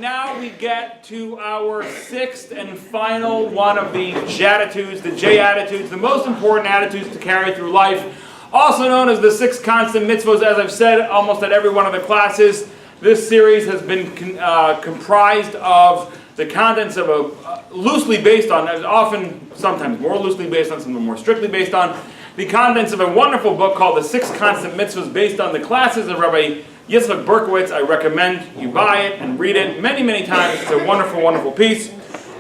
Now we get to our sixth and final one of the JAttitudes, the JAttitudes, the most important attitudes to carry through life, also known as the six constant mitzvos. As I've said almost at every one of the classes, this series has been comprised of the contents of a loosely based on, often sometimes more loosely based on, sometimes more strictly based on, the contents of a wonderful book called The Six Constant Mitzvahs, based on the classes of Rabbi Berkowitz. I recommend you buy it and read it many, many times. It's a wonderful, wonderful piece.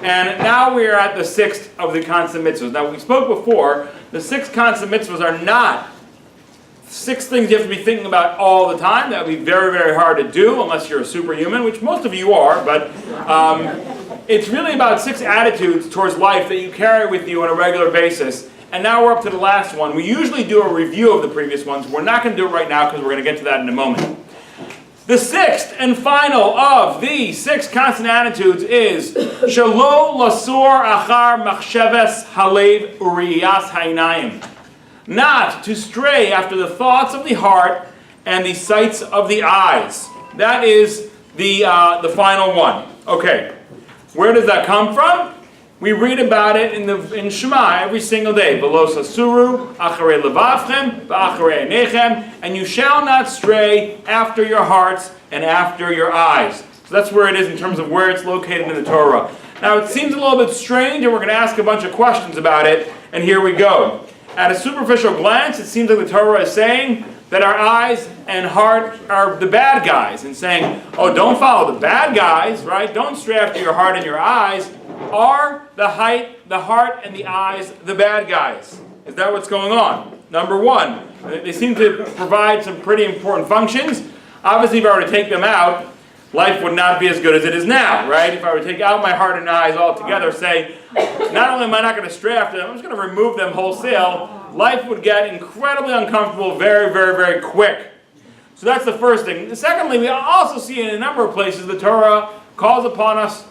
And now we are at the sixth of the constant mitzvahs. Now, we spoke before, the six constant mitzvahs are not six things you have to be thinking about all the time. That would be very, very hard to do unless you're a superhuman, which most of you are, but it's really about six attitudes towards life that you carry with you on a regular basis. And now we're up to the last one. We usually do a review of the previous ones. We're not going to do it right now because we're going to get to that in a moment. The sixth and final of the six constant attitudes is Shelo lasor achar machsheves halev uriyas hainayim. Not to stray after the thoughts of the heart and the sights of the eyes. That is the final one. Okay, where does that come from? We read about it in Shema every single day. V'lo sasuru acharei levavchem v'acharei einechem, and you shall not stray after your hearts and after your eyes. So that's where it is in terms of where it's located in the Torah. Now it seems a little bit strange, and we're going to ask a bunch of questions about it, and here we go. At a superficial glance, it seems like the Torah is saying that our eyes and heart are the bad guys, and saying, oh, don't follow the bad guys, right? Don't stray after your heart and your eyes. Are the heart and the eyes the bad guys? Is that what's going on? Number one, they seem to provide some pretty important functions. Obviously, if I were to take them out, life would not be as good as it is now, right? If I were to take out my heart and eyes altogether, say, not only am I not going to stray after them, I'm just going to remove them wholesale, life would get incredibly uncomfortable very, very, very quick. So that's the first thing. Secondly, we also see in a number of places the Torah calls upon us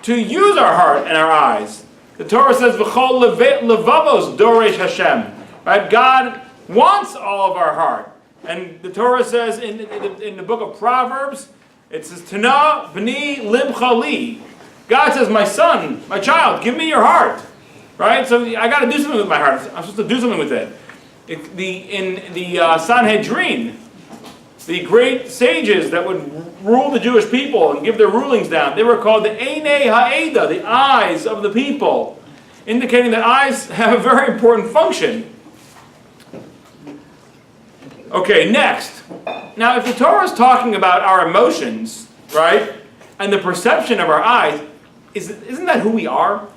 to use our heart and our eyes. The Torah says, "V'chol levavos doresh Hashem." Right? God wants all of our heart, and the Torah says in the book of Proverbs, it says, "Tana b'ni libcha li." God says, "My son, my child, give me your heart." Right? So I got to do something with my heart. I'm supposed to do something with it. In the Sanhedrin, the great sages that would rule the Jewish people and give their rulings down, they were called the Einei Ha'eda, the eyes of the people, indicating that eyes have a very important function. Okay, next. Now, if the Torah is talking about our emotions, right, and the perception of our eyes, isn't that who we are?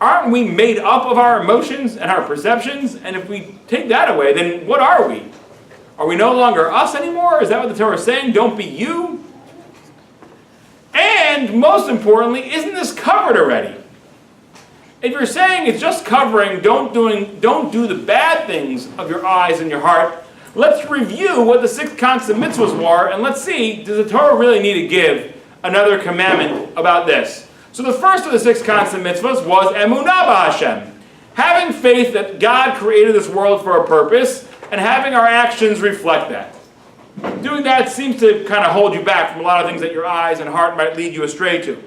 Aren't we made up of our emotions and our perceptions? And if we take that away, then what are we? Are we no longer us anymore? Is that what the Torah is saying? Don't be you? And most importantly, isn't this covered already? If you're saying it's just covering, don't do the bad things of your eyes and your heart, let's review what the six constant mitzvahs were, and let's see, does the Torah really need to give another commandment about this? So the first of the six constant mitzvahs was emunah b'Hashem, having faith that God created this world for a purpose, and having our actions reflect that. Doing that seems to kind of hold you back from a lot of things that your eyes and heart might lead you astray to.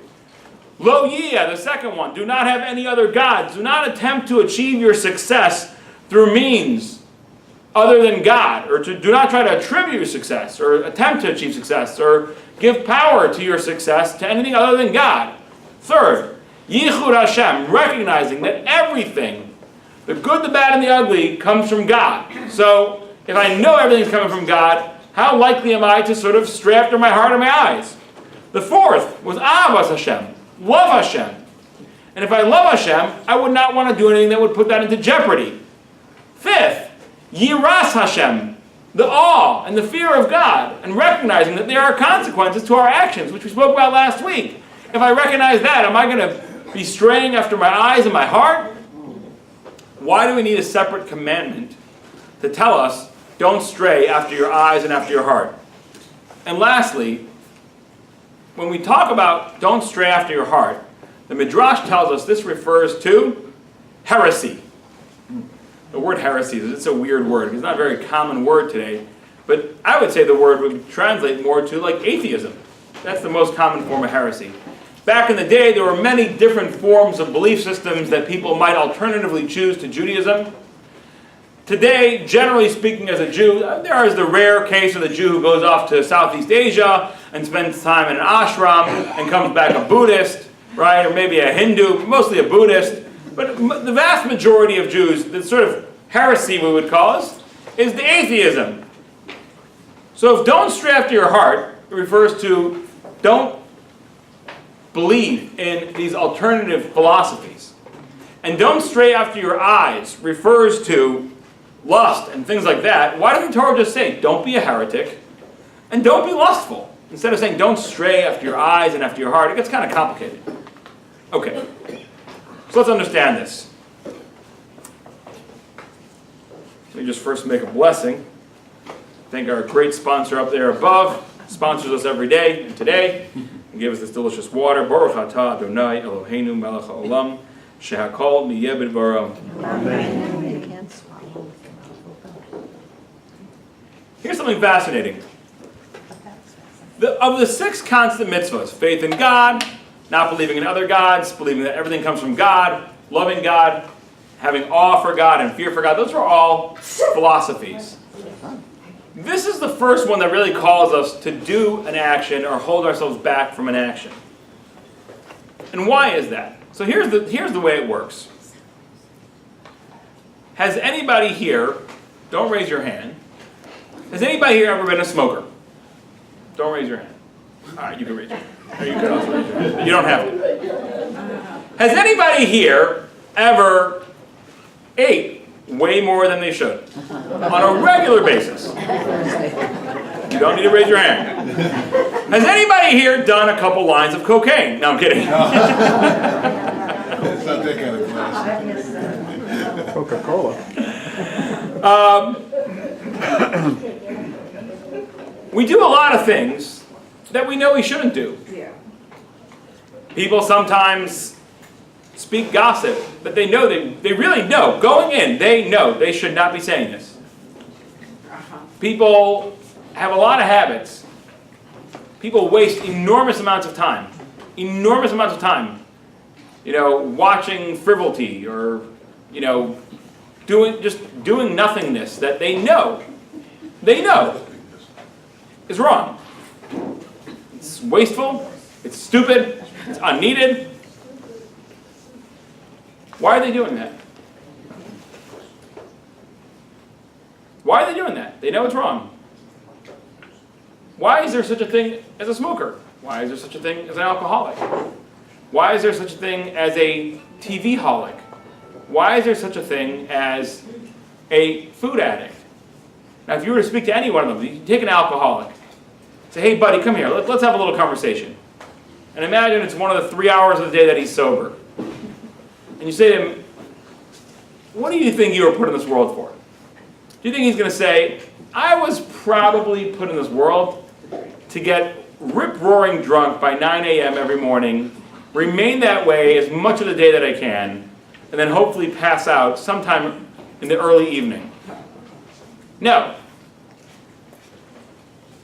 Lo yiyah, the second one, do not have any other gods. Do not attempt to achieve your success through means other than God, or do not try to attribute your success, or attempt to achieve success, or give power to your success to anything other than God. Third, yichud Hashem, recognizing that everything, the good, the bad, and the ugly, comes from God. So, if I know everything's coming from God, how likely am I to sort of stray after my heart and my eyes? The fourth was Ahavas Hashem, love Hashem. And if I love Hashem, I would not want to do anything that would put that into jeopardy. Fifth, Yiras Hashem, the awe and the fear of God, and recognizing that there are consequences to our actions, which we spoke about last week. If I recognize that, am I going to be straying after my eyes and my heart? Why do we need a separate commandment to tell us, don't stray after your eyes and after your heart? And lastly, when we talk about don't stray after your heart, the Midrash tells us this refers to heresy. The word heresy, it's a weird word. It's not a very common word today. But I would say the word would translate more to like atheism. That's the most common form of heresy. Back in the day, there were many different forms of belief systems that people might alternatively choose to Judaism. Today, generally speaking, as a Jew, there is the rare case of the Jew who goes off to Southeast Asia and spends time in an ashram and comes back a Buddhist, right? Or maybe a Hindu, mostly a Buddhist. But the vast majority of Jews, the sort of heresy we would call is the atheism. So if don't stray after your heart, it refers to don't believe in these alternative philosophies. And don't stray after your eyes refers to lust and things like that. Why doesn't the Torah just say, don't be a heretic and don't be lustful? Instead of saying, don't stray after your eyes and after your heart. It gets kind of complicated. Okay, so let's understand this. Let me just first make a blessing. Thank our great sponsor up there above. Sponsors us every day and today. And gave us this delicious water. Baruch atah Adonai Eloheinu melech haolam shehakol niyeh b'dvaro. Amen. Here's something fascinating. Of the 6 constant mitzvahs, faith in God, not believing in other gods, believing that everything comes from God, loving God, having awe for God and fear for God, those are all philosophies. This is the first one that really calls us to do an action or hold ourselves back from an action. And why is that? So here's the way it works. Has anybody here, don't raise your hand, has anybody here ever been a smoker? Don't raise your hand. All right, you can raise your hand. Or you can also raise your hand. You don't have to. Has anybody here ever ate way more than they should on a regular basis? You don't need to raise your hand. Has anybody here done a couple lines of cocaine? No, I'm kidding. It's not that kind of class. Coca-Cola. We do a lot of things that we know we shouldn't do. People sometimes speak gossip, but they know, they really know, going in, they know they should not be saying this. People have a lot of habits. People waste enormous amounts of time, watching frivolity or, doing nothingness that they know is wrong. It's wasteful, it's stupid, it's unneeded. Why are they doing that? Why are they doing that? They know it's wrong. Why is there such a thing as a smoker? Why is there such a thing as an alcoholic? Why is there such a thing as a TV-holic? Why is there such a thing as a food addict? Now, if you were to speak to any one of them, you take an alcoholic, say, hey, buddy, come here, let's have a little conversation. And imagine it's one of the 3 hours of the day that he's sober. And you say to him, what do you think you were put in this world for? Do you think he's going to say, I was probably put in this world to get rip-roaring drunk by 9 a.m. every morning, remain that way as much of the day that I can, and then hopefully pass out sometime in the early evening? No.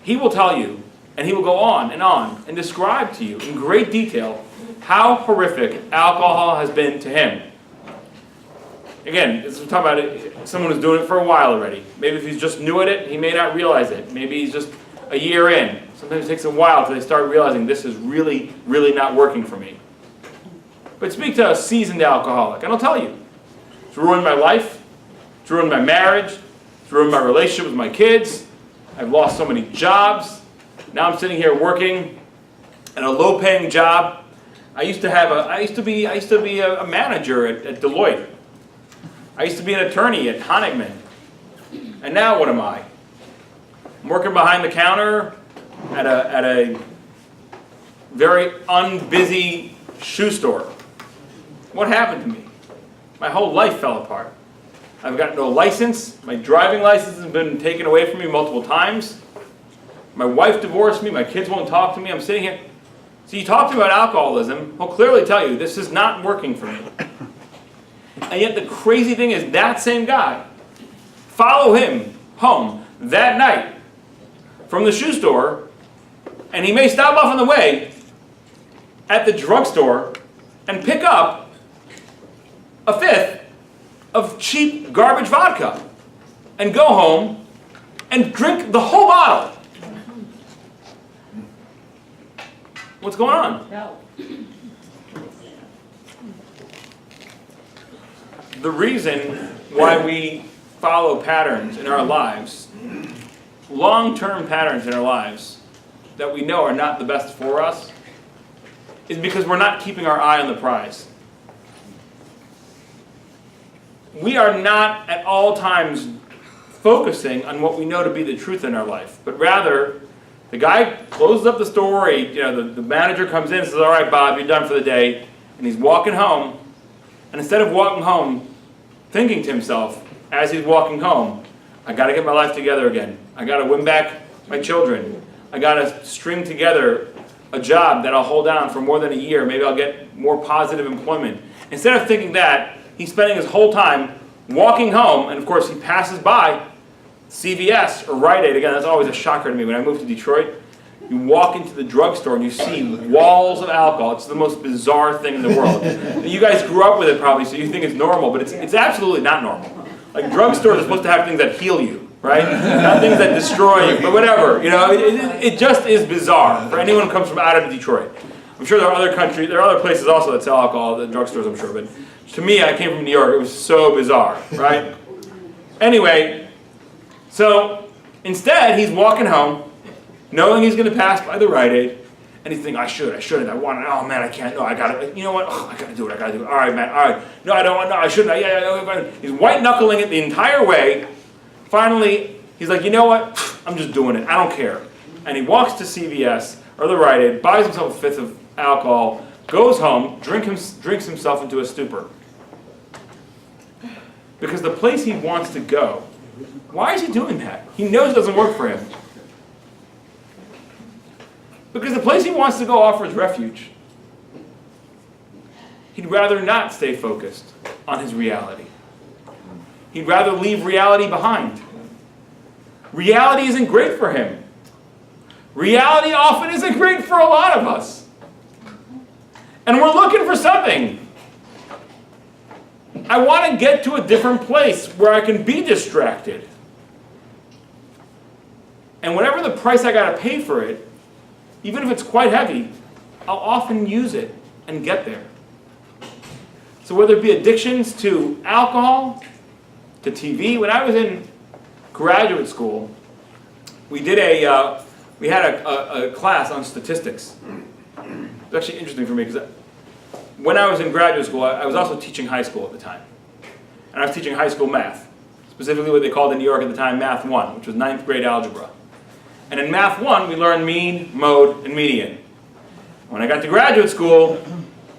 He will tell you, and he will go on and describe to you in great detail how horrific alcohol has been to him. Again, we're talking about someone who's doing it for a while already. Maybe if he's just new at it, he may not realize it. Maybe he's just a year in. Sometimes it takes a while until they start realizing this is really, really not working for me. But speak to a seasoned alcoholic, and I'll tell you, it's ruined my life, it's ruined my marriage, it's ruined my relationship with my kids. I've lost so many jobs. Now I'm sitting here working at a low-paying job. I used to be a manager at Deloitte. I used to be an attorney at Honigman. And now what am I? I'm working behind the counter at a very unbusy shoe store. What happened to me? My whole life fell apart. I've got no license. My driving license has been taken away from me multiple times. My wife divorced me. My kids won't talk to me. I'm sitting here. So you talk to me about alcoholism, he'll clearly tell you this is not working for me. And yet the crazy thing is that same guy, follow him home that night from the shoe store And he may stop off on the way at the drugstore and pick up a fifth of cheap garbage vodka and go home and drink the whole bottle. What's going on? No. The reason why we follow patterns in our lives, long-term patterns in our lives, that we know are not the best for us, is because we're not keeping our eye on the prize. We are not at all times focusing on what we know to be the truth in our life, but rather, the guy closes up the store, the manager comes in and says, all right, Bob, you're done for the day, and he's walking home, and instead of walking home, thinking to himself, as he's walking home, I got to get my life together again. I got to win back my children. I got to string together a job that I'll hold down for more than a year. Maybe I'll get more positive employment. Instead of thinking that, he's spending his whole time walking home, and of course he passes by CVS or Rite Aid. Again, that's always a shocker to me. When I moved to Detroit, you walk into the drugstore and you see walls of alcohol. It's the most bizarre thing in the world. You guys grew up with it probably, so you think it's normal, but it's absolutely not normal. Like, drugstores are supposed to have things that heal you, right? Not things that destroy you, but whatever. It just is bizarre for anyone who comes from out of Detroit. I'm sure there are other places also that sell alcohol, the drugstores, I'm sure, but to me, I came from New York, it was so bizarre, right? Anyway, so instead, he's walking home, knowing he's going to pass by the Rite Aid, and he's thinking, I shouldn't, I want it, oh man, I can't, no, I got it, you know what, oh, I got to do it, all right, man, all right, no, I don't want, no, I shouldn't, yeah, he's white-knuckling it the entire way. Finally, he's like, you know what, I'm just doing it, I don't care. And he walks to CVS, or the Rite Aid, buys himself a fifth of alcohol, goes home, drinks himself into a stupor. Because the place he wants to go, why is he doing that? He knows it doesn't work for him. Because the place he wants to go offers refuge. He'd rather not stay focused on his reality. He'd rather leave reality behind. Reality isn't great for him. Reality often isn't great for a lot of us. And we're looking for something. I want to get to a different place where I can be distracted. And whatever the price I got to pay for it, even if it's quite heavy, I'll often use it and get there. So whether it be addictions to alcohol, to TV, when I was in graduate school, we had a class on statistics. It's actually interesting for me because when I was in graduate school, I was also teaching high school at the time. And I was teaching high school math, specifically what they called in New York at the time Math 1, which was 9th grade algebra. And in Math 1, we learned mean, mode, and median. When I got to graduate school,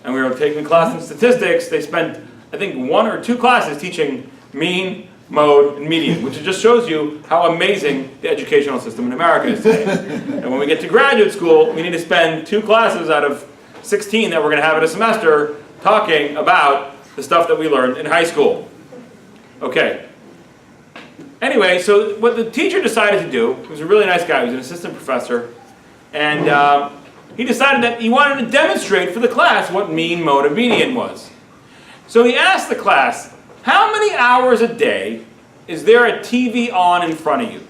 and we were taking a class in statistics, they spent, I think, 1 or 2 classes teaching mean, mode, and median, which just shows you how amazing the educational system in America is today. And when we get to graduate school, we need to spend 2 classes out of 16 that we're going to have in a semester talking about the stuff that we learned in high school. Okay. Anyway, so what the teacher decided to do, he was a really nice guy, he was an assistant professor, and he decided that he wanted to demonstrate for the class what mean, mode, and median was. So he asked the class, how many hours a day is there a TV on in front of you?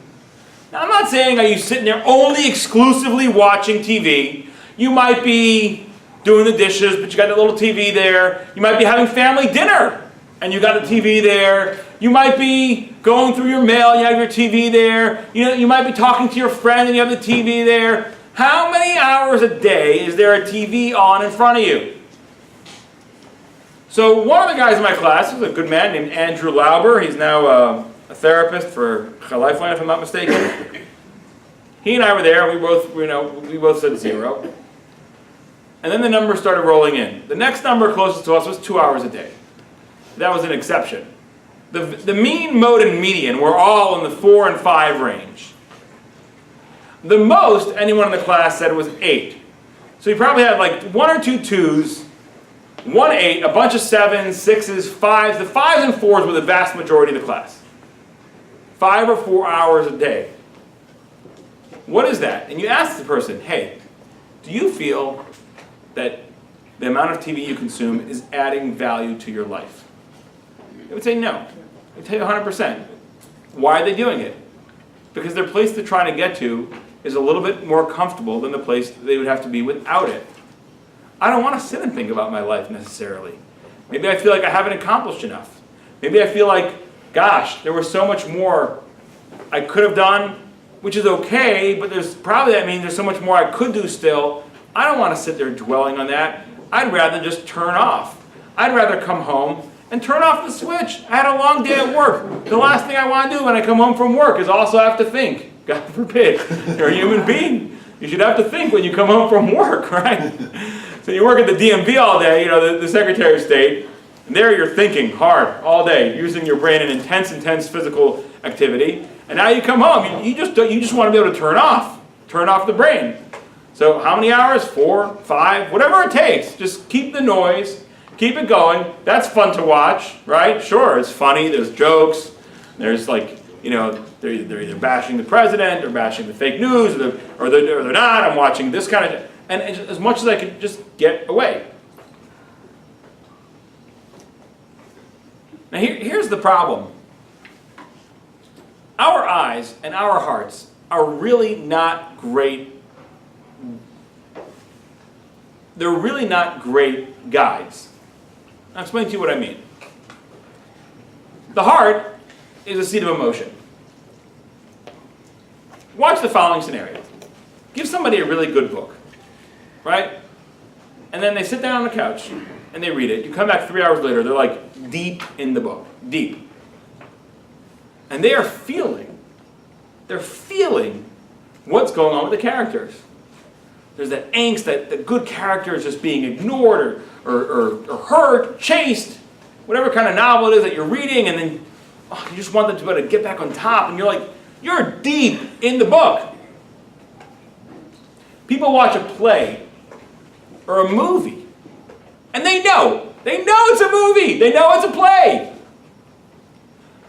Now, I'm not saying are you sitting there only exclusively watching TV. You might be doing the dishes, but you got that little TV there. You might be having family dinner, and you got a TV there. You might be going through your mail, you have your TV there. You might be talking to your friend, and you have the TV there. How many hours a day is there a TV on in front of you? So one of the guys in my class was a good man named Andrew Lauber. He's now a therapist for Lifeline, if I'm not mistaken. He and I were there, and we both said 0. And then the numbers started rolling in. The next number closest to us was 2 hours a day. That was an exception. The mean, mode, and median were all in the 4 and 5 range. The most anyone in the class said was 8. So you probably had like 1 or 2 2s, 1 8, a bunch of 7s, 6s, 5s. The 5s and 4s were the vast majority of the class. 5 or 4 hours a day. what is that? And you ask the person, hey, do you feel that the amount of TV you consume is adding value to your life? They would say no. They tell you 100%. Why are they doing it? Because their place they're trying to get to is a little bit more comfortable than the place they would have to be without it. I don't want to sit and think about my life necessarily. Maybe I feel like I haven't accomplished enough. Maybe I feel like, gosh, there was so much more I could have done, which is okay, but that means there's so much more I could do still. I don't want to sit there dwelling on that. I'd rather just turn off. I'd rather come home and turn off the switch. I had a long day at work. The last thing I want to do when I come home from work is also have to think. God forbid. You're a human being. You should have to think when you come home from work, right? So you work at the DMV all day, the Secretary of State, and there you're thinking hard all day, using your brain in intense physical activity. And now you come home, you just want to be able to turn off the brain. So how many hours? 4, 5, whatever it takes. Just keep the noise, keep it going. That's fun to watch, right? Sure, it's funny. There's jokes. There's they're either bashing the president or bashing the fake news, or they're not. I'm watching this kind of, and as much as I can just get away. Now here's the problem. Our eyes and our hearts are really not great. They're really not great guides. I'll explain to you what I mean. The heart is a seat of emotion. Watch the following scenario. Give somebody a really good book, right? And then they sit down on the couch and they read it. You come back 3 hours later, they're like deep in the book, deep. And they're feeling what's going on with the characters. There's that angst that the good character is just being ignored or hurt, chased, whatever kind of novel it is that you're reading, and then you just want them to be able to get back on top, and you're deep in the book. People watch a play or a movie, and they know it's a movie, they know it's a play.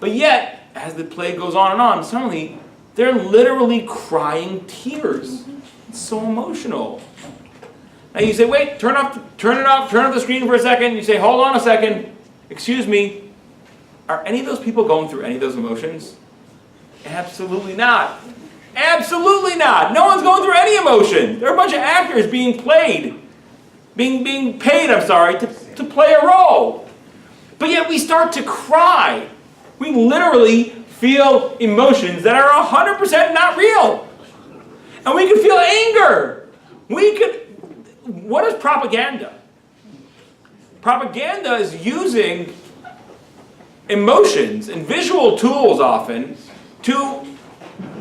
But yet, as the play goes on and on, suddenly they're literally crying tears. It's so emotional. Now you say, wait, turn off the screen for a second. You say, hold on a second. Excuse me. Are any of those people going through any of those emotions? Absolutely not. Absolutely not. No one's going through any emotion. There are a bunch of actors being paid, to play a role. But yet we start to cry. We literally feel emotions that are 100% not real. And we can feel anger. What is propaganda? Propaganda is using emotions and visual tools often to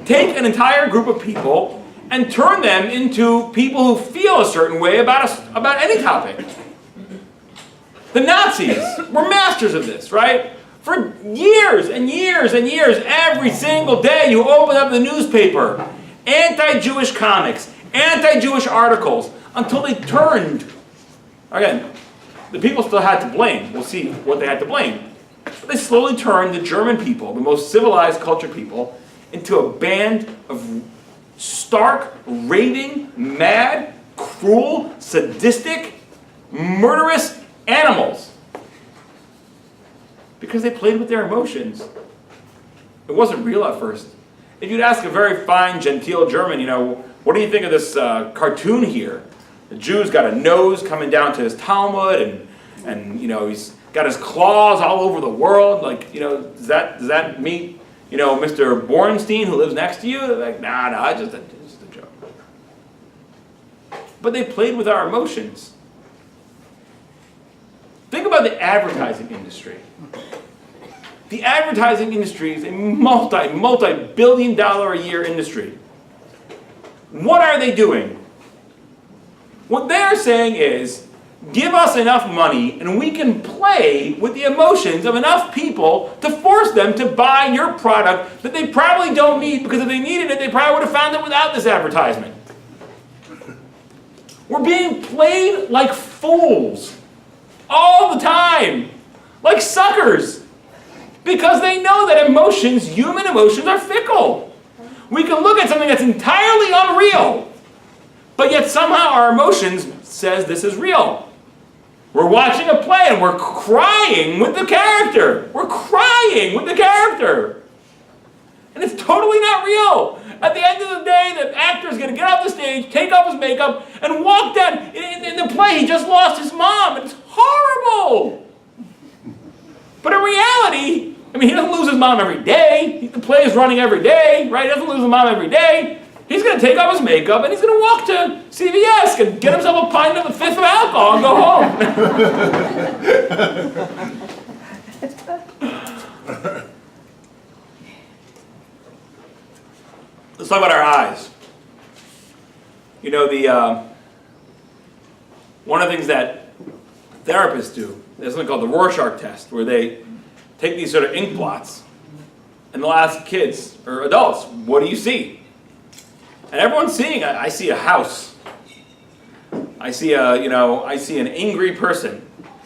take an entire group of people and turn them into people who feel a certain way about any topic. The Nazis were masters of this, right? For years and years and years, every single day you open up the newspaper, anti-Jewish comics, anti-Jewish articles, until they turned. Again, the people still had to blame. We'll see what they had to blame. But they slowly turned the German people, the most civilized cultured people, into a band of stark, raving, mad, cruel, sadistic, murderous animals. Because they played with their emotions. It wasn't real at first. If you'd ask a very fine, genteel German, what do you think of this cartoon here? The Jew's got a nose coming down to his Talmud, and he's got his claws all over the world. Does that meet, Mr. Bornstein who lives next to you? They're like, nah, it's just a joke. But they played with our emotions. Think about the advertising industry. The advertising industry is a multi-billion dollar a year industry. What are they doing? What they're saying is, give us enough money and we can play with the emotions of enough people to force them to buy your product that they probably don't need, because if they needed it, they probably would have found it without this advertisement. We're being played like fools all the time, like suckers, because they know that human emotions are fickle. We can look at something that's entirely unreal, but yet somehow our emotions says this is real. We're watching a play and we're crying with the character. We're crying with the character. And it's totally not real. At the end of the day, the actor is going to get off the stage, take off his makeup, and walk down. In the play, he just lost his mom. It's horrible. But in reality, I mean, he doesn't lose his mom every day. The play is running every day, right? He doesn't lose his mom every day. He's going to take off his makeup and he's going to walk to CVS and get himself a pint of the fifth of alcohol and go home. Let's talk about our eyes. You know, one of the things that therapists do, there's something called the Rorschach test, where they take these sort of ink blots and they'll ask kids or adults, what do you see? And everyone's seeing, I see a house. I see an angry person.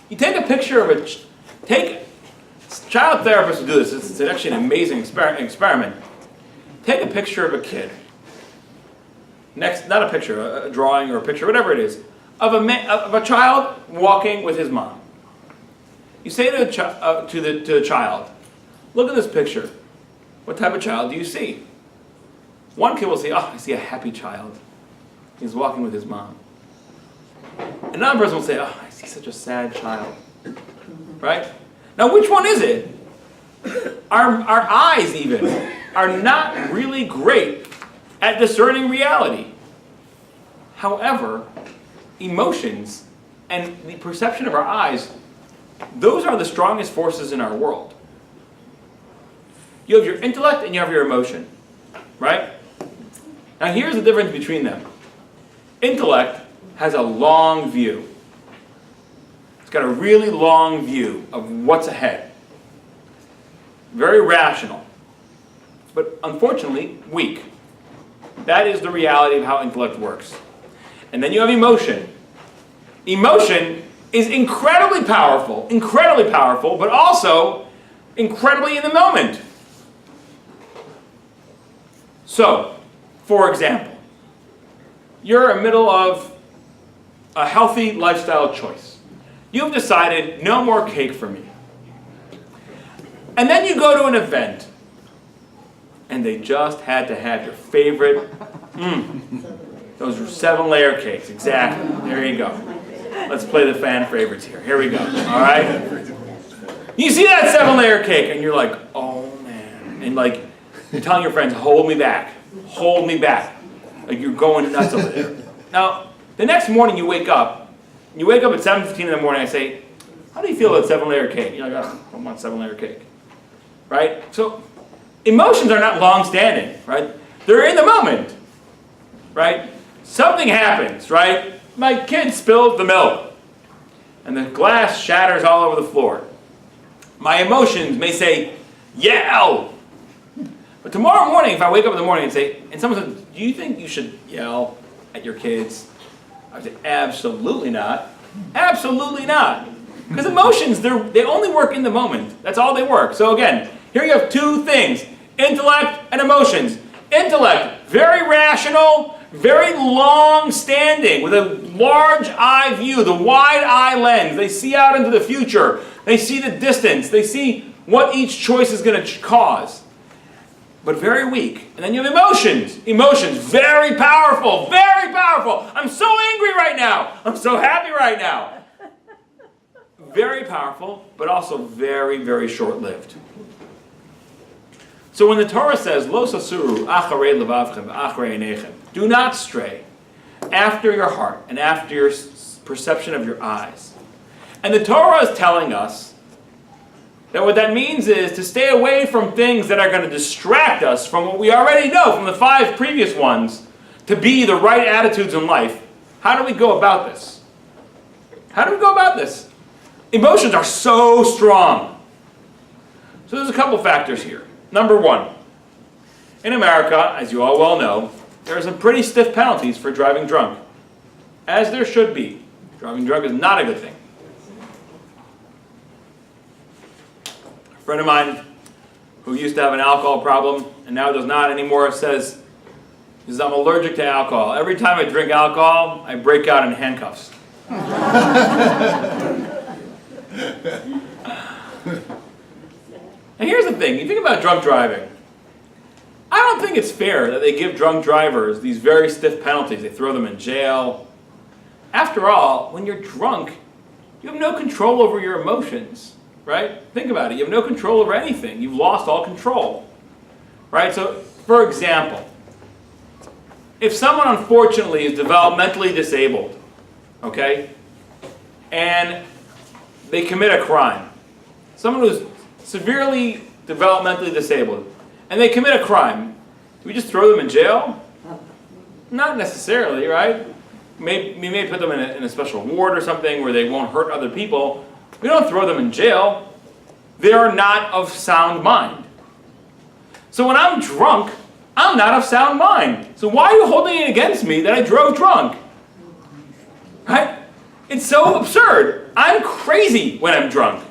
You take a picture of child therapists will do this. It's actually an amazing experiment. Take a picture of a kid. Not a picture, a drawing or a picture, whatever it is, of a child walking with his mom. You say to the child, look at this picture. What type of child do you see? One kid will say, oh, I see a happy child. He's walking with his mom. Another person will say, oh, I see such a sad child. Right? Now, which one is it? Our eyes, even, are not really great at discerning reality. However, emotions and the perception of our eyes, those are the strongest forces in our world. You have your intellect and you have your emotion. Right? Now here's the difference between them. Intellect has a long view. It's got a really long view of what's ahead. Very rational. But unfortunately, weak. That is the reality of how intellect works. And then you have emotion. Emotion is incredibly powerful, but also incredibly in the moment. So, for example, you're in the middle of a healthy lifestyle choice. You've decided no more cake for me. And then you go to an event, and they just had to have your favorite, those 7-layer cakes, exactly. There you go. Let's play the fan favorites here. Here we go, all right? You see that 7-layer cake, and you're like, oh man. And like, you're telling your friends, hold me back. Hold me back. Like you're going nuts over there. Now, the next morning you wake up at 7:15 in the morning, I say, how do you feel about 7-layer cake? You're like, oh, I don't want 7-layer cake. Right? So, emotions are not long-standing, right? They're in the moment, right? Something happens, right? My kid spilled the milk, and the glass shatters all over the floor. My emotions may say, yell! But tomorrow morning, if I wake up in the morning and someone says, do you think you should yell at your kids? I would say, absolutely not. Absolutely not. Because emotions, they only work in the moment. That's all they work. So again, here you have two things, intellect and emotions. Intellect, very rational, very long-standing, with a large eye view, the wide eye lens. They see out into the future. They see the distance. They see what each choice is going to cause. But very weak. And then you have emotions. Emotions, very powerful, very powerful. I'm so angry right now. I'm so happy right now. Very powerful, but also very, very short-lived. So when the Torah says, Lo sasuru acharei levavchem v'acharei einechem, do not stray after your heart and after your perception of your eyes. And the Torah is telling us that what that means is to stay away from things that are going to distract us from what we already know from the 5 previous ones to be the right attitudes in life. How do we go about this? How do we go about this? Emotions are so strong. So there's a couple factors here. Number 1, in America, as you all well know, there are some pretty stiff penalties for driving drunk, as there should be. Driving drunk is not a good thing. A friend of mine who used to have an alcohol problem and now does not anymore, says, I'm allergic to alcohol. Every time I drink alcohol, I break out in handcuffs. And here's the thing, you think about drunk driving. I don't think it's fair that they give drunk drivers these very stiff penalties. They throw them in jail. After all, when you're drunk, you have no control over your emotions, right? Think about it. You have no control over anything. You've lost all control, right? So, for example, if someone unfortunately is developmentally disabled, okay, and they commit a crime, someone who's severely developmentally disabled, and they commit a crime, do we just throw them in jail? Not necessarily, right? We may put them in a special ward or something where they won't hurt other people. We don't throw them in jail. They are not of sound mind. So when I'm drunk, I'm not of sound mind. So why are you holding it against me that I drove drunk? Right? It's so absurd. I'm crazy when I'm drunk.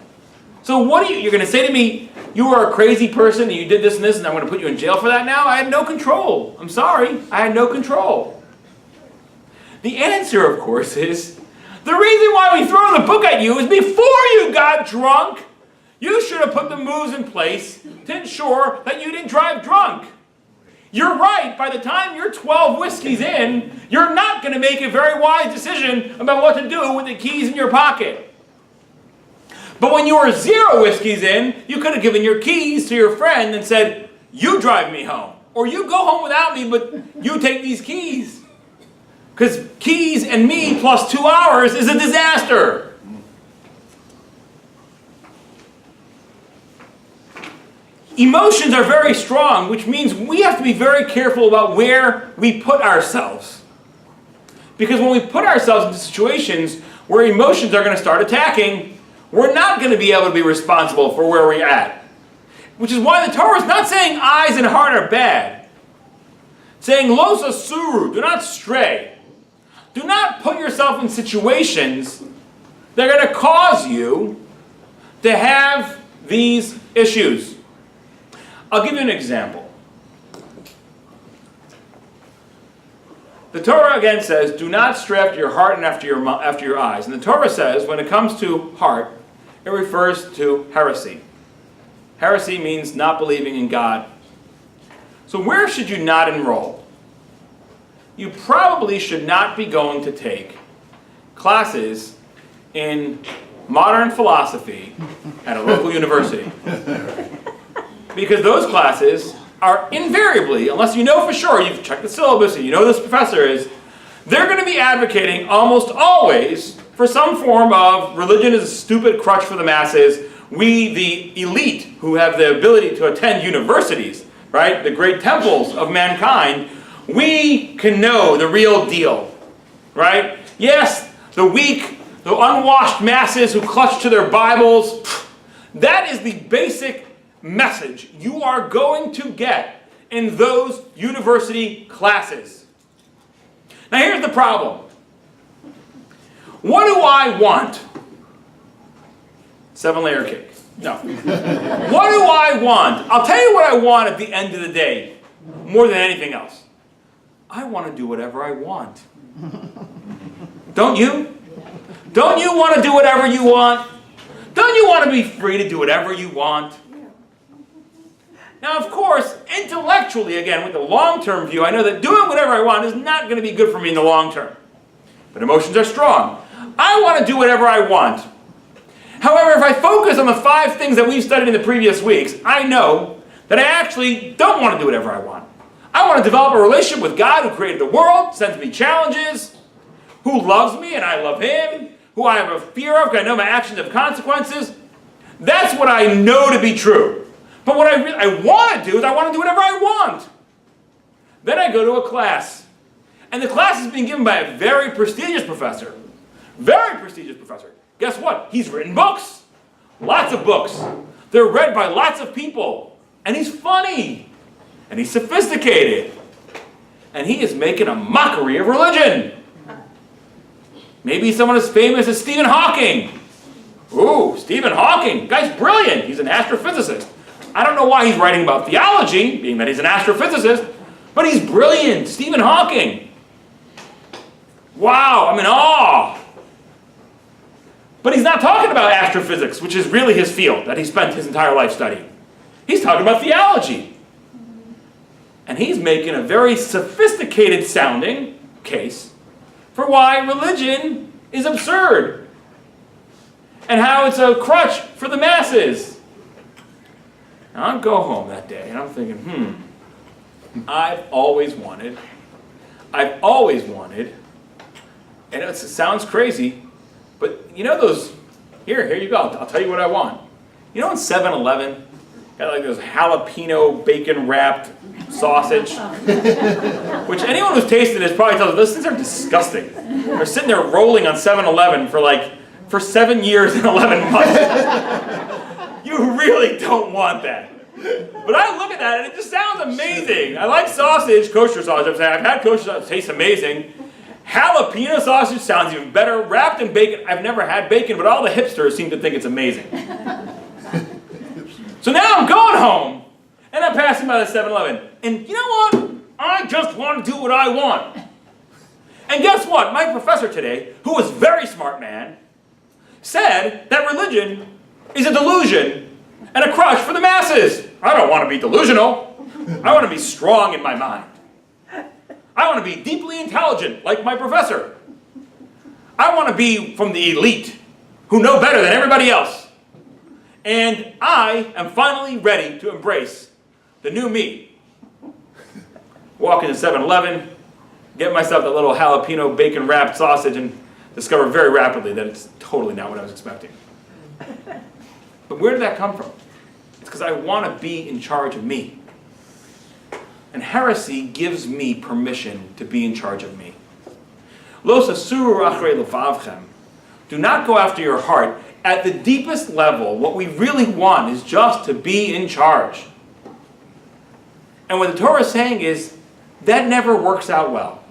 So what are you're going to say to me, you are a crazy person and you did this and this and I'm going to put you in jail for that now? I had no control. I'm sorry. I had no control. The answer, of course, is the reason why we throw the book at you is before you got drunk, you should have put the moves in place to ensure that you didn't drive drunk. You're right. By the time you're 12 whiskeys in, you're not going to make a very wise decision about what to do with the keys in your pocket. But when you were 0 whiskeys in, you could have given your keys to your friend and said, you drive me home. Or you go home without me, but you take these keys. Because keys and me plus 2 hours is a disaster. Emotions are very strong, which means we have to be very careful about where we put ourselves. Because when we put ourselves into situations where emotions are going to start attacking, we're not going to be able to be responsible for where we're at. Which is why the Torah is not saying eyes and heart are bad. It's saying los asuru, do not stray. Do not put yourself in situations that are going to cause you to have these issues. I'll give you an example. The Torah again says, do not stray after your heart and after your eyes. And the Torah says, when it comes to heart, it refers to heresy. Heresy means not believing in God. So where should you not enroll? You probably should not be going to take classes in modern philosophy at a local university. Because those classes are invariably, unless you know for sure, you've checked the syllabus and you know this professor is, they're going to be advocating almost always for some form of religion is a stupid crutch for the masses. We, the elite, who have the ability to attend universities, right, the great temples of mankind, we can know the real deal, right? Yes, the weak, the unwashed masses who clutch to their Bibles, that is the basic message you are going to get in those university classes. Now here's the problem. What do I want? 7-layer cake. No. What do I want? I'll tell you what I want at the end of the day, more than anything else. I want to do whatever I want. Don't you? Don't you want to do whatever you want? Don't you want to be free to do whatever you want? Now, of course, intellectually, again, with the long-term view, I know that doing whatever I want is not going to be good for me in the long term. But emotions are strong. I want to do whatever I want. However, if I focus on the 5 things that we've studied in the previous weeks, I know that I actually don't want to do whatever I want. I want to develop a relationship with God who created the world, sends me challenges, who loves me and I love him, who I have a fear of because I know my actions have consequences. That's what I know to be true. But what I want to do is I want to do whatever I want. Then I go to a class. And the class is being given by a very prestigious professor. Very prestigious professor. Guess what? He's written books. Lots of books. They're read by lots of people. And he's funny. And he's sophisticated. And he is making a mockery of religion. Maybe someone as famous as Stephen Hawking. Ooh, Stephen Hawking. Guy's brilliant. He's an astrophysicist. I don't know why he's writing about theology, being that he's an astrophysicist, but he's brilliant. Stephen Hawking. Wow, I'm in awe. But he's not talking about astrophysics, which is really his field that he spent his entire life studying. He's talking about theology. And he's making a very sophisticated sounding case for why religion is absurd and how it's a crutch for the masses. Now I go home that day and I'm thinking, I've always wanted, and it sounds crazy, but you know those, here you go, I'll tell you what I want. You know in 7-Eleven, got like those jalapeno bacon wrapped sausage, which anyone who's tasted this probably tells us those things are disgusting. They're sitting there rolling on 7-Eleven for 7 years and 11 months. You really don't want that. But I look at that and it just sounds amazing. I like sausage, kosher sausage, I'm saying. I've had kosher sausage, it tastes amazing. Jalapeno sausage sounds even better. Wrapped in bacon, I've never had bacon, but all the hipsters seem to think it's amazing. So now I'm going home, and I'm passing by the 7-Eleven. And you know what? I just want to do what I want. And guess what? My professor today, who was a very smart man, said that religion is a delusion and a crutch for the masses. I don't want to be delusional. I want to be strong in my mind. I want to be deeply intelligent, like my professor. I want to be from the elite, who know better than everybody else. And I am finally ready to embrace the new me. Walk into 7-Eleven, get myself that little jalapeno bacon wrapped sausage, and discover very rapidly that it's totally not what I was expecting. But where did that come from? It's because I want to be in charge of me. And heresy gives me permission to be in charge of me. Lo sasuru achrei levavchem. Do not go after your heart. At the deepest level, what we really want is just to be in charge. And what the Torah is saying is, that never works out well.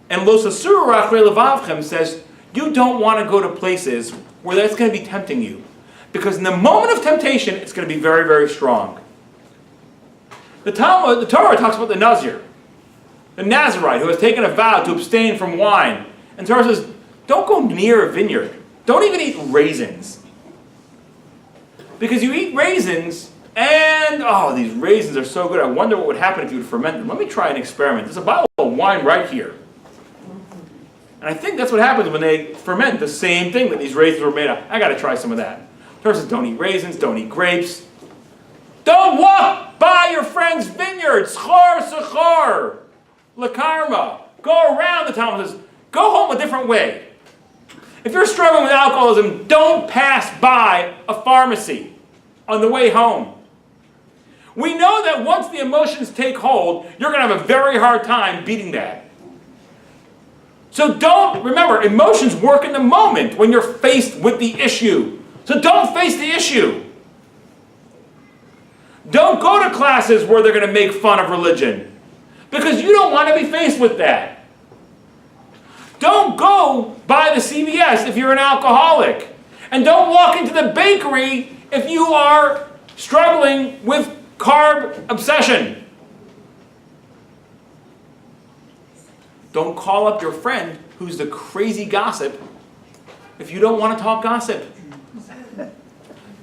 And Lo sasuru achrei levavchem says, you don't want to go to places where that's going to be tempting you. Because in the moment of temptation, it's going to be very, very strong. The Torah talks about the Nazir, the Nazirite who has taken a vow to abstain from wine. And the Torah says, don't go near a vineyard. Don't even eat raisins. Because you eat raisins, and these raisins are so good. I wonder what would happen if you would ferment them. Let me try an experiment. There's a bottle of wine right here. And I think that's what happens when they ferment the same thing that these raisins were made of. I got to try some of that. The Torah says, don't eat raisins, don't eat grapes. Don't walk by your friend's vineyard. Schor, sechor, lekarma. Go around, the Talmud says. Go home a different way. If you're struggling with alcoholism, don't pass by a pharmacy on the way home. We know that once the emotions take hold, you're going to have a very hard time beating that. So remember, emotions work in the moment when you're faced with the issue. So don't face the issue. Don't go to classes where they're going to make fun of religion, because you don't want to be faced with that. Don't go by the CVS if you're an alcoholic. And don't walk into the bakery if you are struggling with carb obsession. Don't call up your friend who's the crazy gossip if you don't want to talk gossip.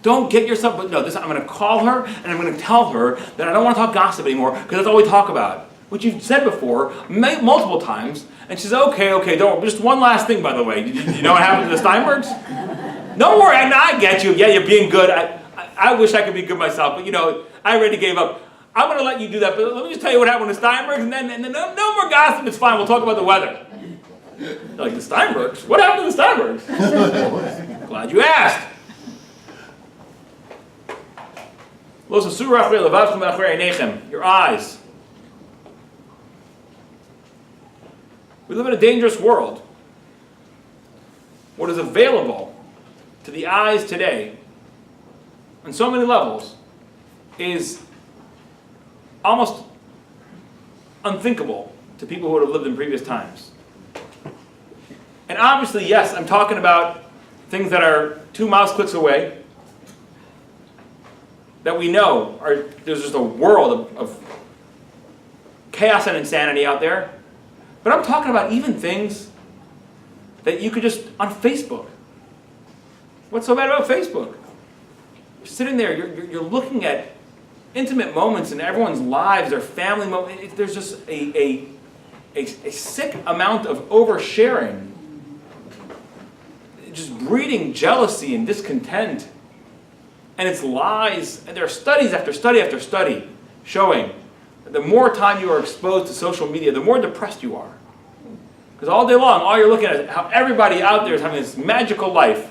Don't get yourself, I'm going to call her and I'm going to tell her that I don't want to talk gossip anymore because that's all we talk about. Which you've said before, multiple times, and she says, okay, don't worry. Just one last thing, by the way. You know what happened to the Steinbergs? Don't worry, I get you. Yeah, you're being good. I wish I could be good myself, but I already gave up. I'm going to let you do that, but let me just tell you what happened to the Steinbergs, and then no more gossip, it's fine. We'll talk about the weather. You're like, the Steinbergs? What happened to the Steinbergs? Glad you asked. Your eyes. We live in a dangerous world. What is available to the eyes today, on so many levels, is almost unthinkable to people who would have lived in previous times. And obviously, yes, I'm talking about things that are 2 mouse clicks away. that we know there's just a world of chaos and insanity out there. But I'm talking about even things that you could just, on Facebook. What's so bad about Facebook? You're sitting there, you're looking at intimate moments in everyone's lives, their family moments. There's just a sick amount of oversharing, just breeding jealousy and discontent. And it's lies. And there are studies after study after study showing that the more time you are exposed to social media, the more depressed you are. Because all day long, all you're looking at is how everybody out there is having this magical life.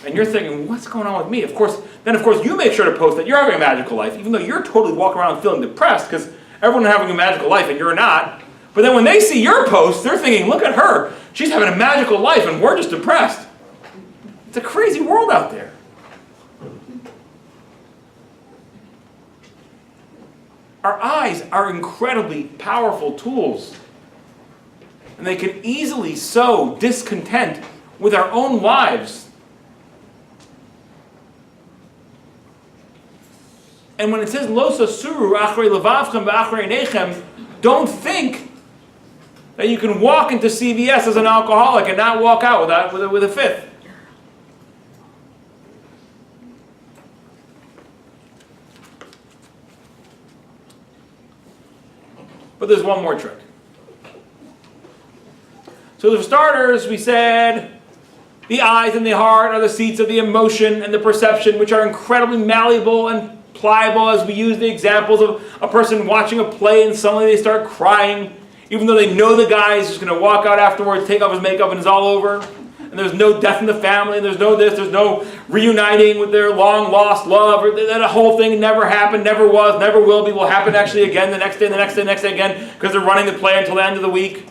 And you're thinking, what's going on with me? Of course, you make sure to post that you're having a magical life, even though you're totally walking around feeling depressed because everyone's having a magical life and you're not. But then when they see your post, they're thinking, look at her. She's having a magical life and we're just depressed. It's a crazy world out there. Our eyes are incredibly powerful tools. And they can easily sow discontent with our own lives. And when it says, Lo sasuru achrei levavchem v'achrei einechem, don't think that you can walk into CVS as an alcoholic and not walk out with a fifth. But there's one more trick. So for starters, we said the eyes and the heart are the seats of the emotion and the perception, which are incredibly malleable and pliable, as we use the examples of a person watching a play and suddenly they start crying, even though they know the guy is just going to walk out afterwards, take off his makeup, and it's all over. And there's no death in the family, and there's no this, there's no reuniting with their long-lost love, or that whole thing never happened, never was, never will be, will happen actually again the next day, the next day, the next day again, because they're running the play until the end of the week.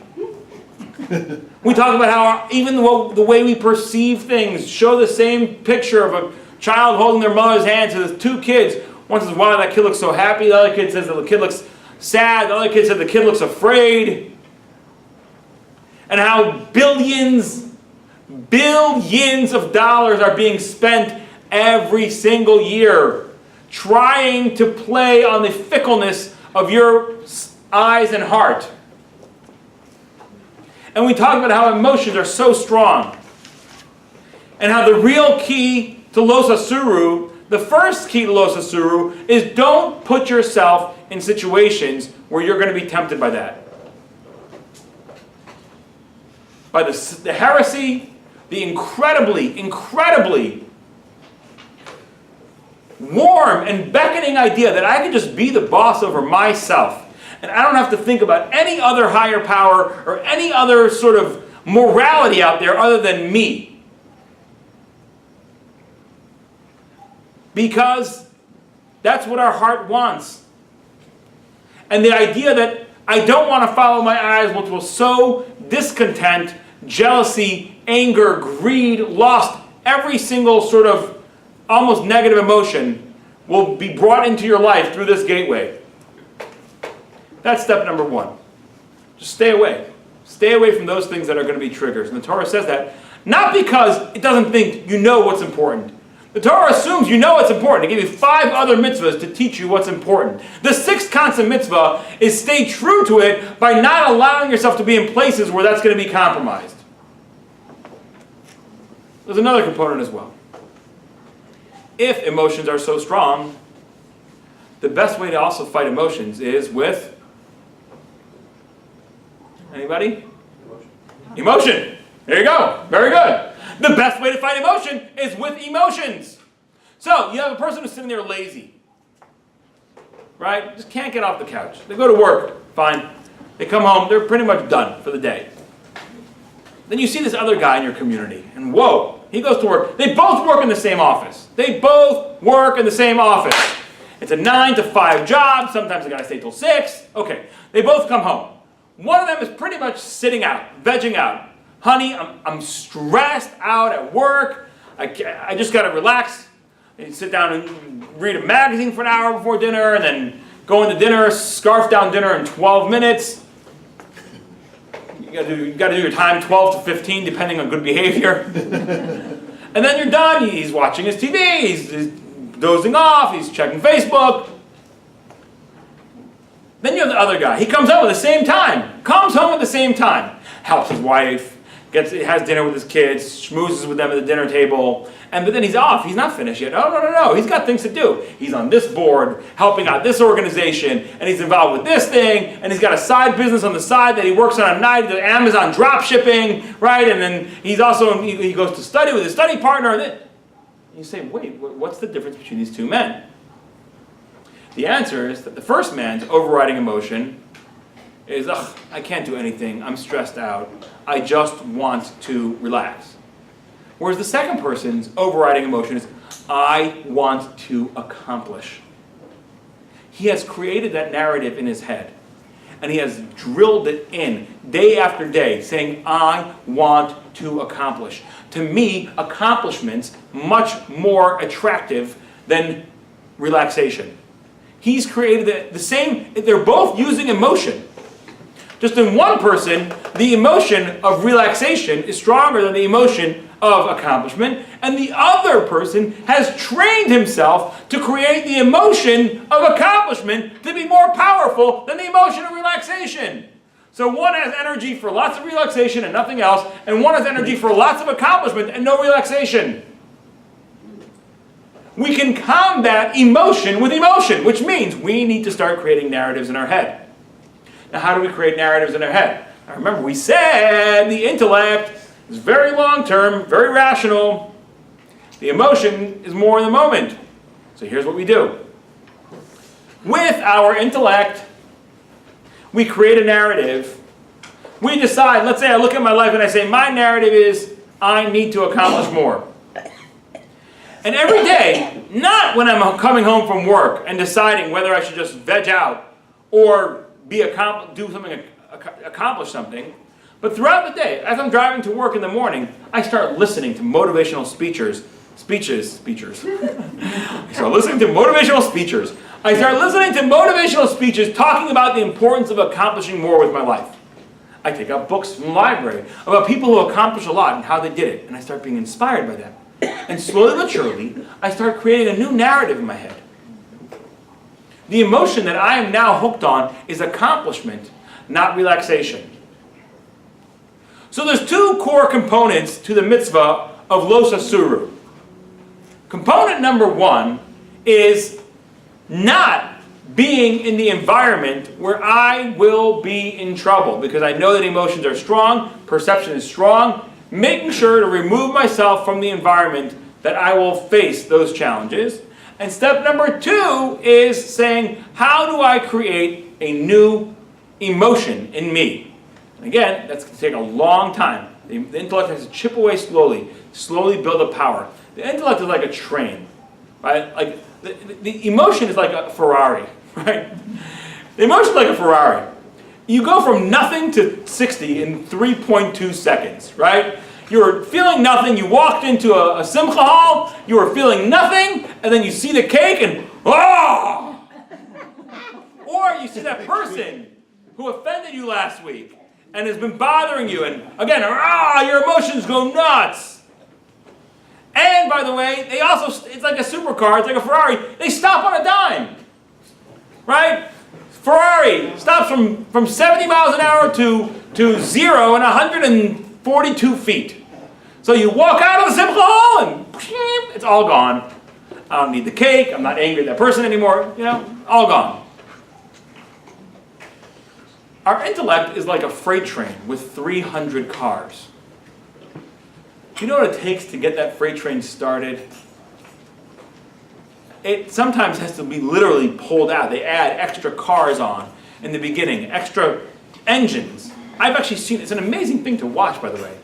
We talk about how even the way we perceive things show the same picture of a child holding their mother's hand. So there's two kids. One says, wow, that kid looks so happy. The other kid says that the kid looks sad. The other kid said the kid looks afraid. And how billions of dollars are being spent every single year trying to play on the fickleness of your eyes and heart. And we talk about how emotions are so strong. And how the real key to Lo sasuru, the first key to Lo sasuru, is don't put yourself in situations where you're going to be tempted by that. By the heresy, the incredibly warm and beckoning idea that I can just be the boss over myself. And I don't have to think about any other higher power or any other sort of morality out there other than me. Because that's what our heart wants. And the idea that I don't want to follow my eyes, which will sow discontent, jealousy, anger, greed, lust, every single sort of almost negative emotion will be brought into your life through this gateway. That's step number one. Just stay away. Stay away from those things that are going to be triggers. And the Torah says that, not because it doesn't think you know what's important. The Torah assumes you know what's important. It gave you 5 other mitzvahs to teach you what's important. The 6th constant mitzvah is stay true to it by not allowing yourself to be in places where that's going to be compromised. There's another component as well. If emotions are so strong, the best way to also fight emotions is with... Anybody? Emotion. There you go. Very good. The best way to fight emotion is with emotions. So, you have a person who's sitting there lazy. Right? Just can't get off the couch. They go to work. Fine. They come home. They're pretty much done for the day. Then you see this other guy in your community. And whoa, he goes to work. They both work in the same office. They both work in the same office. It's a 9 to 5 job. Sometimes the guy stays till 6. Okay. They both come home. One of them is pretty much sitting out, vegging out. Honey, I'm stressed out at work. I just got to relax. And sit down and read a magazine for an hour before dinner, and then go into dinner, scarf down dinner in 12 minutes. You got to do your time 12 to 15, depending on good behavior. And then you're done. He's watching his TV. He's dozing off, he's checking Facebook. Then you have the other guy. He comes home at the same time. Comes home at the same time. Helps his wife, has dinner with his kids, schmoozes with them at the dinner table, but then he's off. He's not finished yet. No. He's got things to do. He's on this board, helping out this organization, and he's involved with this thing, and he's got a side business on the side that he works on at night, the Amazon drop shipping, right? And then he goes to study with his study partner. And you say, wait, what's the difference between these two men? The answer is that the first man's overriding emotion is, ugh, I can't do anything, I'm stressed out, I just want to relax. Whereas the second person's overriding emotion is, I want to accomplish. He has created that narrative in his head, and he has drilled it in day after day, saying, I want to accomplish. To me, accomplishment's much more attractive than relaxation. He's created the same, they're both using emotion. Just in one person, the emotion of relaxation is stronger than the emotion of accomplishment, and the other person has trained himself to create the emotion of accomplishment to be more powerful than the emotion of relaxation. So one has energy for lots of relaxation and nothing else, and one has energy for lots of accomplishment and no relaxation. We can combat emotion with emotion, which means we need to start creating narratives in our head. Now, how do we create narratives in our head? Now, remember, we said the intellect is very long-term, very rational. The emotion is more in the moment. So here's what we do. With our intellect, we create a narrative. We decide, let's say I look at my life and I say, my narrative is, I need to accomplish more. And every day, not when I'm coming home from work and deciding whether I should just veg out or accomplish something, but throughout the day, as I'm driving to work in the morning, I start listening to motivational speeches. I start listening to motivational speeches. I start listening to motivational speeches talking about the importance of accomplishing more with my life. I take out books from the library about people who accomplish a lot and how they did it, and I start being inspired by them. And slowly but surely, I start creating a new narrative in my head. The emotion that I am now hooked on is accomplishment, not relaxation. So there's two core components to the mitzvah of Los Asuru. Component number one is not being in the environment where I will be in trouble, because I know that emotions are strong, perception is strong, making sure to remove myself from the environment that I will face those challenges. And step number two is saying, how do I create a new emotion in me? And again, that's going to take a long time. The intellect has to chip away slowly build up power. The intellect is like a train, right? Like the emotion is like a Ferrari, right? The emotion is like a Ferrari. You go from nothing to 60 in 3.2 seconds, right? You were feeling nothing, you walked into a simcha hall, you were feeling nothing, and then you see the cake and, oh! Or you see that person who offended you last week and has been bothering you, and again, your emotions go nuts. And by the way, they also, it's like a supercar, it's like a Ferrari, they stop on a dime, right? Ferrari stops from 70 miles an hour to 0 and 142 feet. So you walk out of the simcha hall and it's all gone. I don't need the cake, I'm not angry at that person anymore, all gone. Our intellect is like a freight train with 300 cars. Do you know what it takes to get that freight train started? It sometimes has to be literally pulled out. They add extra cars on in the beginning, extra engines. I've actually seen, it's an amazing thing to watch, by the way.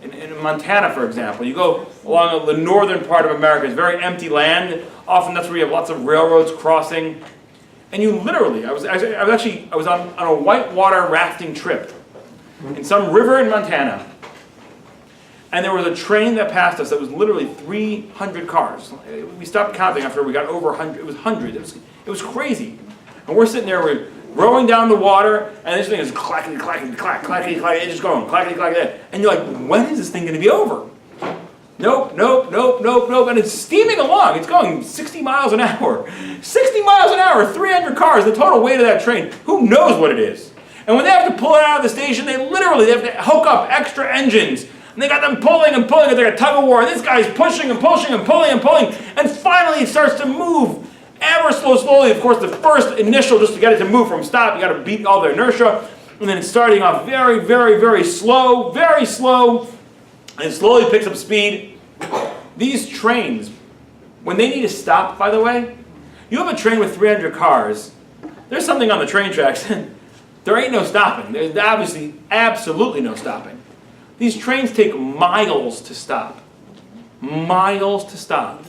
In Montana, for example, you go along the northern part of America, it's very empty land. Often that's where you have lots of railroads crossing. And you literally, I was on a whitewater rafting trip in some river in Montana. And there was a train that passed us that was literally 300 cars. We stopped counting after we got over 100. It was hundreds. It was crazy. And we're sitting there, we're rowing down the water, and this thing is clackety, clackety, clack, clackety, clack. It's just going clackety, clackety. And you're like, when is this thing going to be over? Nope, nope, nope, nope, nope. And it's steaming along. It's going 60 miles an hour. 60 miles an hour, 300 cars, the total weight of that train. Who knows what it is? And when they have to pull it out of the station, they have to hook up extra engines. And they got them pulling and pulling. It's like a tug of war. And this guy's pushing and pushing and pulling and pulling. And finally it starts to move ever so slowly. Of course, the first initial, just to get it to move from stop, you got to beat all the inertia. And then it's starting off very, very, very slow, and slowly picks up speed. These trains, when they need to stop, by the way, you have a train with 300 cars, there's something on the train tracks, there ain't no stopping. There's obviously absolutely no stopping. These trains take miles to stop. Miles to stop.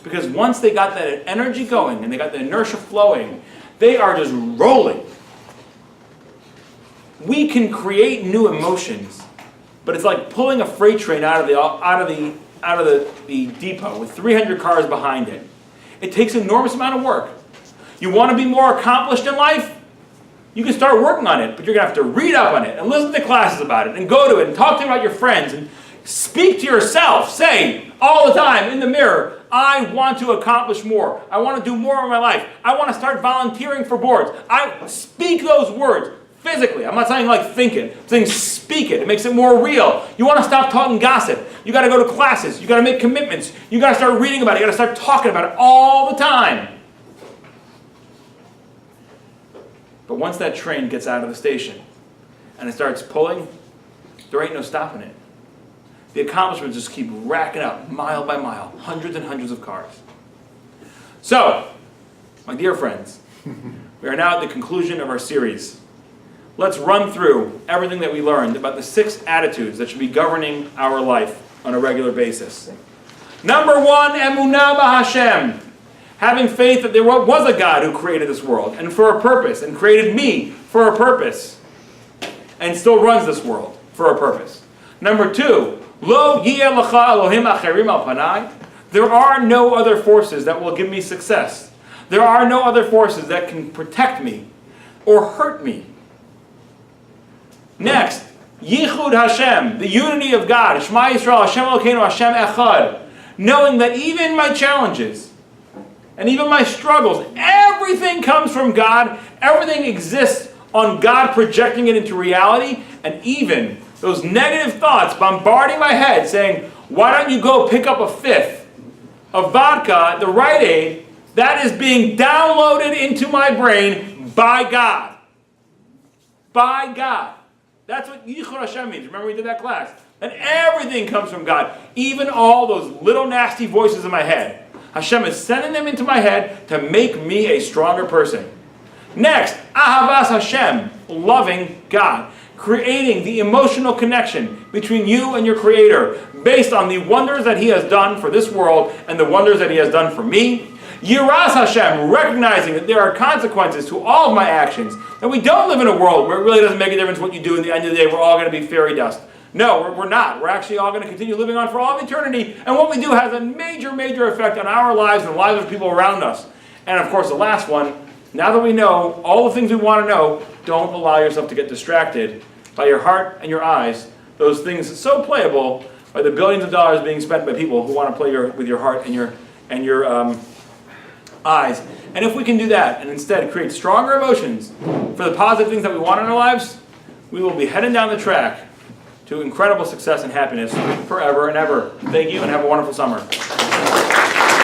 Because once they got that energy going and they got the inertia flowing, they are just rolling. We can create new emotions, but it's like pulling a freight train out of the depot with 300 cars behind it. It takes an enormous amount of work. You want to be more accomplished in life? You can start working on it, but you're going to have to read up on it and listen to classes about it and go to it and talk to about your friends and speak to yourself. Say all the time in the mirror, I want to accomplish more. I want to do more in my life. I want to start volunteering for boards. I speak those words. Physically. I'm not saying like think it. I'm saying speak it. It makes it more real. You want to stop talking gossip. You got to go to classes. You got to make commitments. You got to start reading about it. You got to start talking about it all the time. But once that train gets out of the station and it starts pulling, there ain't no stopping it. The accomplishments just keep racking up mile by mile, hundreds and hundreds of cars. So, my dear friends, we are now at the conclusion of our series. Let's run through everything that we learned about the 6 attitudes that should be governing our life on a regular basis. Number 1, emunah b'Hashem. Having faith that there was a God who created this world, and for a purpose, and created me for a purpose, and still runs this world for a purpose. Number 2, lo yeh lecha Elohim acherim al panai. There are no other forces that will give me success. There are no other forces that can protect me or hurt me. Next, Yichud Hashem, the unity of God. Shema Yisrael, Hashem Elokeinu, Hashem Echad. Knowing that even my challenges and even my struggles, everything comes from God. Everything exists on God projecting it into reality. And even those negative thoughts bombarding my head saying, why don't you go pick up a 5th of vodka at the Rite Aid? That is being downloaded into my brain by God. By God. That's what Yichud Hashem means. Remember we did that class? And everything comes from God. Even all those little nasty voices in my head. Hashem is sending them into my head to make me a stronger person. Next, Ahavas Hashem, loving God. Creating the emotional connection between you and your Creator based on the wonders that He has done for this world and the wonders that He has done for me. Yiras Hashem, recognizing that there are consequences to all of my actions. And we don't live in a world where it really doesn't make a difference what you do. At the end of the day, we're all going to be fairy dust. No, we're not. We're actually all going to continue living on for all of eternity. And what we do has a major, major effect on our lives and the lives of people around us. And of course, the last one, now that we know all the things we want to know, don't allow yourself to get distracted by your heart and your eyes. Those things so playable by the billions of dollars being spent by people who want to play with your heart and your eyes. And if we can do that and instead create stronger emotions for the positive things that we want in our lives, we will be heading down the track to incredible success and happiness forever and ever. Thank you and have a wonderful summer.